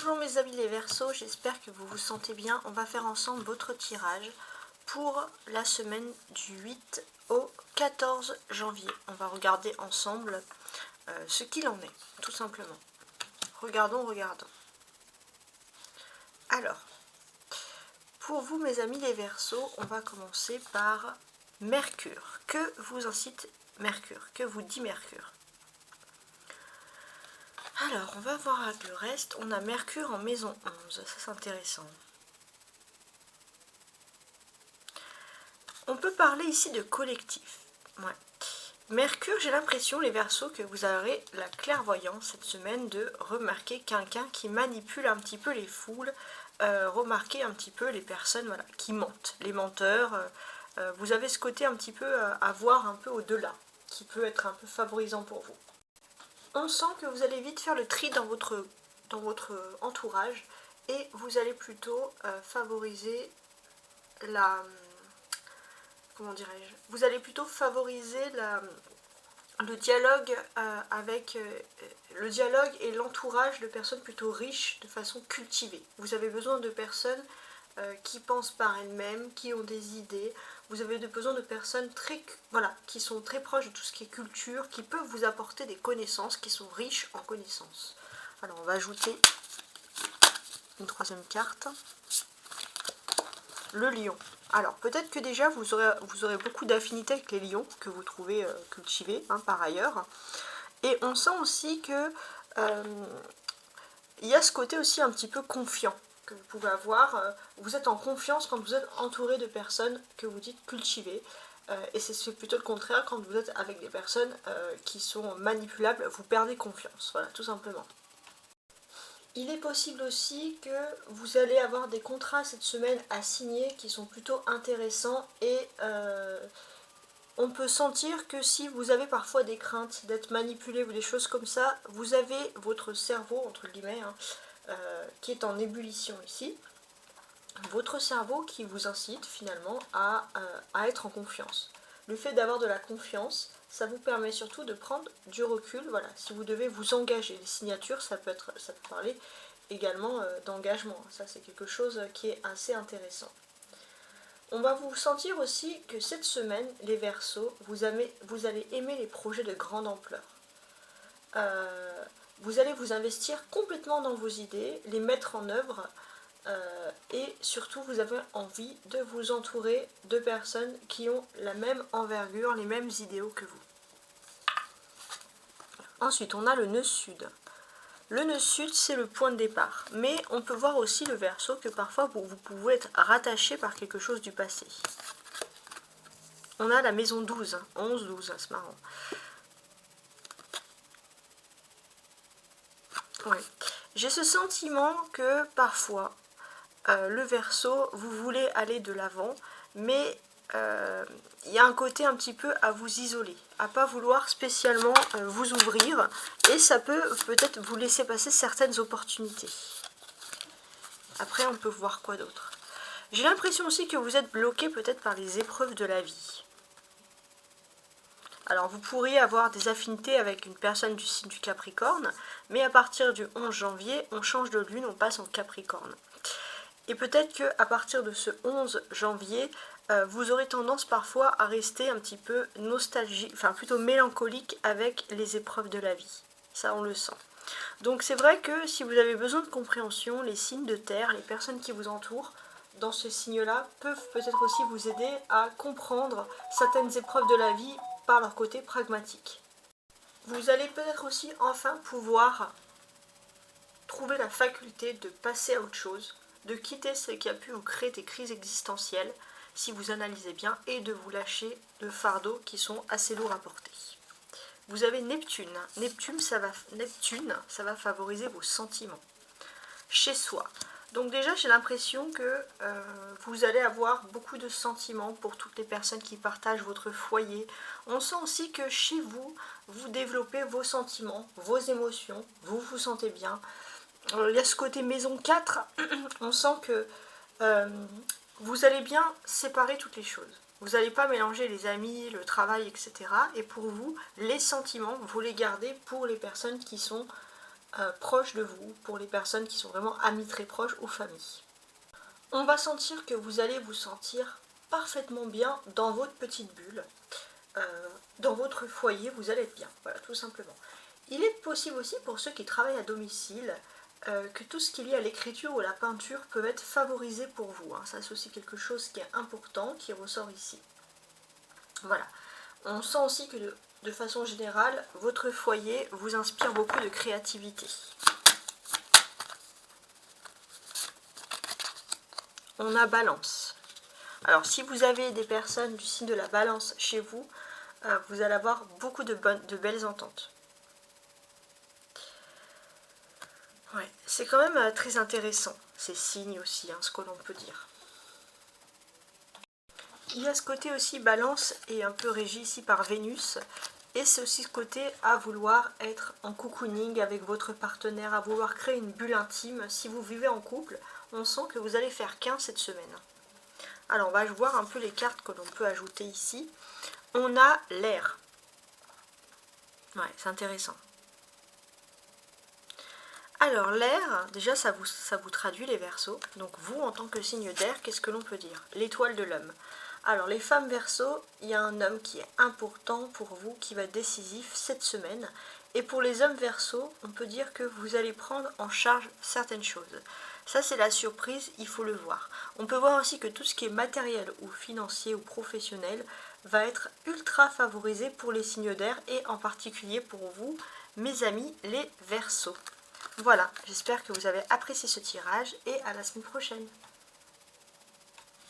Bonjour mes amis les Verseaux, j'espère que vous vous sentez bien. On va faire ensemble votre tirage pour la semaine du 8 au 14 janvier. On va regarder ensemble ce qu'il en est, tout simplement. Regardons. Alors, pour vous mes amis les Verseaux, on va commencer par Mercure. Que vous incite Mercure? Que vous dit Mercure? Alors, on va voir avec le reste. On a Mercure en maison 11, ça c'est intéressant. On peut parler ici de collectif. Ouais. Mercure, j'ai l'impression, les Verseaux, que vous aurez la clairvoyance cette semaine de remarquer quelqu'un qui manipule un petit peu les foules, remarquer un petit peu les personnes voilà, qui mentent, les menteurs. Vous avez ce côté un petit peu à voir un peu au-delà, qui peut être un peu favorisant pour vous. On sent que vous allez vite faire le tri dans votre entourage et vous allez plutôt favoriser la... Comment dirais-je? Vous allez plutôt favoriser le dialogue le dialogue et l'entourage de personnes plutôt riches de façon cultivée. Vous avez besoin de personnes qui pensent par elles-mêmes, qui ont des idées. Vous avez besoin de personnes qui sont très proches de tout ce qui est culture, qui peuvent vous apporter des connaissances, qui sont riches en connaissances. Alors on va ajouter une troisième carte. Le lion. Alors peut-être que déjà vous aurez beaucoup d'affinités avec les lions que vous trouvez cultivés par ailleurs. Et on sent aussi que il y a ce côté aussi un petit peu confiant que vous pouvez avoir. Vous êtes en confiance quand vous êtes entouré de personnes que vous dites cultivées. Et c'est plutôt le contraire quand vous êtes avec des personnes qui sont manipulables, vous perdez confiance. Voilà, tout simplement. Il est possible aussi que vous allez avoir des contrats cette semaine à signer qui sont plutôt intéressants et on peut sentir que si vous avez parfois des craintes d'être manipulé ou des choses comme ça, vous avez votre cerveau, entre guillemets, qui est en ébullition ici. Votre cerveau qui vous incite finalement à être en confiance. Le fait d'avoir de la confiance, ça vous permet surtout de prendre du recul. Voilà, si vous devez vous engager, les signatures, ça peut parler également d'engagement. Ça, c'est quelque chose qui est assez intéressant. On va vous sentir aussi que cette semaine, les Verseaux, vous allez aimer les projets de grande ampleur. Vous allez vous investir complètement dans vos idées, les mettre en œuvre. Et surtout vous avez envie de vous entourer de personnes qui ont la même envergure, les mêmes idéaux que vous. Ensuite on a le nœud sud. Le nœud sud c'est le point de départ, mais on peut voir aussi le Verseau que parfois vous pouvez être rattaché par quelque chose du passé. On a la maison 12, 11, 12, c'est marrant. Ouais. J'ai ce sentiment que parfois le Verseau, vous voulez aller de l'avant, mais il y a un côté un petit peu à vous isoler, à pas vouloir spécialement vous ouvrir, et ça peut peut-être vous laisser passer certaines opportunités. Après, on peut voir quoi d'autre. J'ai l'impression aussi que vous êtes bloqué peut-être par les épreuves de la vie. Alors vous pourriez avoir des affinités avec une personne du signe du Capricorne, mais à partir du 11 janvier, on change de lune, on passe en Capricorne. Et peut-être qu'à partir de ce 11 janvier, vous aurez tendance parfois à rester un petit peu nostalgique, enfin plutôt mélancolique avec les épreuves de la vie. Ça, on le sent. Donc c'est vrai que si vous avez besoin de compréhension, les signes de terre, les personnes qui vous entourent, dans ce signe-là, peuvent peut-être aussi vous aider à comprendre certaines épreuves de la vie par leur côté pragmatique. Vous allez peut-être aussi enfin pouvoir trouver la faculté de passer à autre chose, de quitter ce qui a pu vous créer des crises existentielles, si vous analysez bien, et de vous lâcher de fardeaux qui sont assez lourds à porter. Vous avez Neptune. Neptune, ça va favoriser vos sentiments. Chez soi. Donc déjà, j'ai l'impression que vous allez avoir beaucoup de sentiments pour toutes les personnes qui partagent votre foyer. On sent aussi que chez vous, vous développez vos sentiments, vos émotions, vous vous sentez bien. Il y a ce côté maison 4, on sent que vous allez bien séparer toutes les choses. Vous n'allez pas mélanger les amis, le travail, etc. Et pour vous, les sentiments, vous les gardez pour les personnes qui sont proches de vous, pour les personnes qui sont vraiment amis très proches ou famille. On va sentir que vous allez vous sentir parfaitement bien dans votre petite bulle. Dans votre foyer, vous allez être bien, voilà, tout simplement. Il est possible aussi pour ceux qui travaillent à domicile que tout ce qui est lié à l'écriture ou à la peinture peut être favorisé pour vous. Hein. Ça, c'est aussi quelque chose qui est important, qui ressort ici. Voilà. On sent aussi que de façon générale, votre foyer vous inspire beaucoup de créativité. On a Balance. Alors, si vous avez des personnes du signe de la Balance chez vous, vous allez avoir beaucoup de belles ententes. Ouais, c'est quand même très intéressant, ces signes aussi, hein, ce que l'on peut dire. Il y a ce côté aussi Balance et un peu régi ici par Vénus. Et c'est aussi ce côté à vouloir être en cocooning avec votre partenaire, à vouloir créer une bulle intime. Si vous vivez en couple, on sent que vous allez faire qu'un cette semaine. Alors on va voir un peu les cartes que l'on peut ajouter ici. On a l'air. Ouais, c'est intéressant. Alors l'air, déjà ça vous traduit les Verseaux. Donc vous, en tant que signe d'air, qu'est-ce que l'on peut dire? L'étoile de l'homme. Alors les femmes Verseaux, il y a un homme qui est important pour vous, qui va être décisif cette semaine. Et pour les hommes Verseaux, on peut dire que vous allez prendre en charge certaines choses. Ça c'est la surprise, il faut le voir. On peut voir aussi que tout ce qui est matériel ou financier ou professionnel va être ultra favorisé pour les signes d'air et en particulier pour vous, mes amis les Verseaux. Voilà, j'espère que vous avez apprécié ce tirage et à la semaine prochaine.